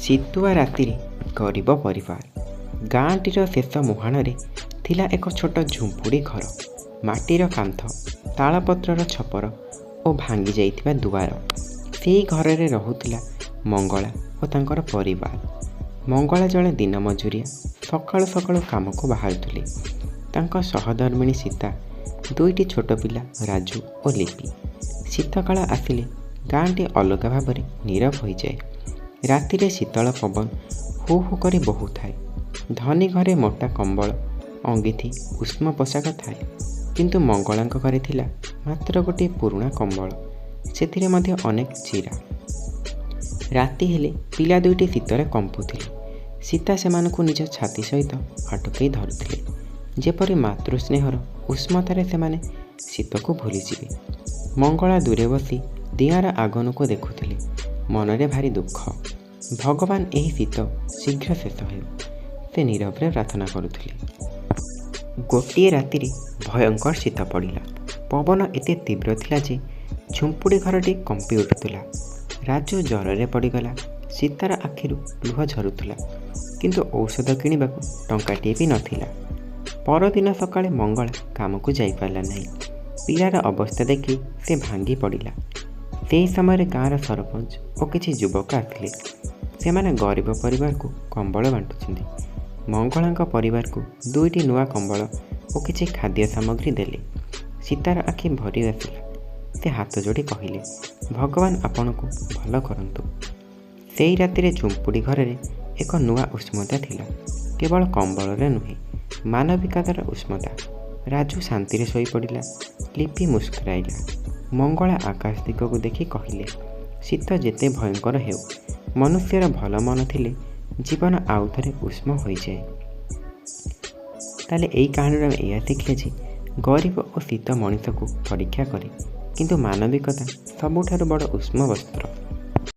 ଶୀତୁଆ ରାତିରେ ଗରିବ ପରିବାର। ଗାଁଟିର ଶେଷ ମୁହାଣରେ ଥିଲା ଏକ ଛୋଟ ଝୁମ୍ପୁଡ଼ି ଘର। ମାଟିର କାନ୍ଥ, ତାଳପତ୍ରର ଛପର ଓ ଭାଙ୍ଗି ଯାଇଥିବା ଦୁଆର। ସେଇ ଘରରେ ରହୁଥିଲା ମଙ୍ଗଳା ଓ ତାଙ୍କର ପରିବାର। ମଙ୍ଗଳା ଜଣେ ଦିନ ମଜୁରିଆ। ସକାଳୁ ସକାଳୁ କାମକୁ ବାହାରୁଥିଲେ। ତାଙ୍କ ସହଧର୍ମିଣୀ ସୀତା, ଦୁଇଟି ଛୋଟ ପିଲା ରାଜୁ ଓ ଲିପି। ଶୀତକାଳ ଆସିଲେ ଗାଁଟି ଅଲଗା ଭାବରେ ନୀରବ ହୋଇଯାଏ। ରାତିରେ ଶୀତଳ ପବନ ହୁ ହୁ କରି ବହୁଥାଏ। ଧନୀ ଘରେ ମୋଟା କମ୍ବଳ, ଅଙ୍ଗିଠି, ଉଷ୍ମ ପୋଷାକ ଥାଏ। କିନ୍ତୁ ମଙ୍ଗଳାଙ୍କ ଘରେ ଥିଲା ମାତ୍ର ଗୋଟିଏ ପୁରୁଣା କମ୍ବଳ, ସେଥିରେ ମଧ୍ୟ ଅନେକ ଚିରା। ରାତି ହେଲେ ପିଲା ଦୁଇଟି ଶୀତରେ କମ୍ପୁଥିଲେ। ସୀତା ସେମାନଙ୍କୁ ନିଜ ଛାତି ସହିତ ଆଟକେଇ ଧରୁଥିଲେ, ଯେପରି ମାତୃସ୍ନେହର ଉଷ୍ମତାରେ ସେମାନେ ଶୀତକୁ ଭୁଲିଯିବେ। ମଙ୍ଗଳା ଦୂରେ ବସି ଦିଆଁର ଆଗନକୁ ଦେଖୁଥିଲେ, ମନରେ ଭାରି ଦୁଃଖ। ଭଗବାନ, ଏହି ଶୀତ ଶୀଘ୍ର ଶେଷ ହେଉ, ସେ ନୀରବରେ ପ୍ରାର୍ଥନା କରୁଥିଲେ। ଗୋଟିଏ ରାତିରେ ଭୟଙ୍କର ଶୀତ ପଡ଼ିଲା। ପବନ ଏତେ ତୀବ୍ର ଥିଲା ଯେ ଝୁମ୍ପୁଡ଼ି ଘରଟି କମ୍ପି ଉଠୁଥିଲା। ରାଜୁ ଜ୍ୱରରେ ପଡ଼ିଗଲା। ସୀତାର ଆଖିରୁ ଲୁହ ଝରୁଥିଲା, କିନ୍ତୁ ଔଷଧ କିଣିବାକୁ ଟଙ୍କାଟିଏ ବି ନଥିଲା। ପରଦିନ ସକାଳେ ମଙ୍ଗଳା କାମକୁ ଯାଇପାରିଲା ନାହିଁ। ପିଲାର ଅବସ୍ଥା ଦେଖି ସେ ଭାଙ୍ଗି ପଡ଼ିଲା। ସେହି ସମୟରେ ଗାଁର ସରପଞ୍ଚ ଓ କିଛି ଯୁବକ ଆସିଲେ। ସେମାନେ ଗରିବ ପରିବାରକୁ କମ୍ବଳ ବାଣ୍ଟୁଛନ୍ତି। ମଙ୍ଗଳାଙ୍କ ପରିବାରକୁ ଦୁଇଟି ନୂଆ କମ୍ବଳ ଓ କିଛି ଖାଦ୍ୟ ସାମଗ୍ରୀ ଦେଲେ। ସୀତାର ଆଖି ଭରି ଆସିଲା। ସେ ହାତ ଯୋଡ଼ି କହିଲେ, ଭଗବାନ ଆପଣଙ୍କୁ ଭଲ କରନ୍ତୁ। ସେଇ ରାତିରେ ଝୁମ୍ପୁଡ଼ି ଘରରେ ଏକ ନୂଆ ଉଷ୍ମତା ଥିଲା। କେବଳ କମ୍ବଳରେ ନୁହେଁ, ମାନବିକତାର ଉଷ୍ମତା। ରାଜୁ ଶାନ୍ତିରେ ଶୋଇପଡ଼ିଲା। ଲିପି ମୁସ୍କୁରାଇଲା। ମଙ୍ଗଳା ଆକାଶ ଦିଗକୁ ଦେଖି କହିଲେ, ଶୀତ ଯେତେ ଭୟଙ୍କର ହେଉ, ମନୁଷ୍ୟର ଭଲ ମନ ଥିଲେ ଜୀବନ ଆଉ ଥରେ ଉଷ୍ମ ହୋଇଯାଏ। ତାହେଲେ ଏଇ କାହାଣୀରୁ ଆମେ ଏହା ଶିଖିଲେ ଯେ ଗରିବ ଓ ଶୀତ ମଣିଷକୁ ପରୀକ୍ଷା କରେ, କିନ୍ତୁ ମାନବିକତା ସବୁଠାରୁ ବଡ଼ ଉଷ୍ମ ବସ୍ତ୍ର।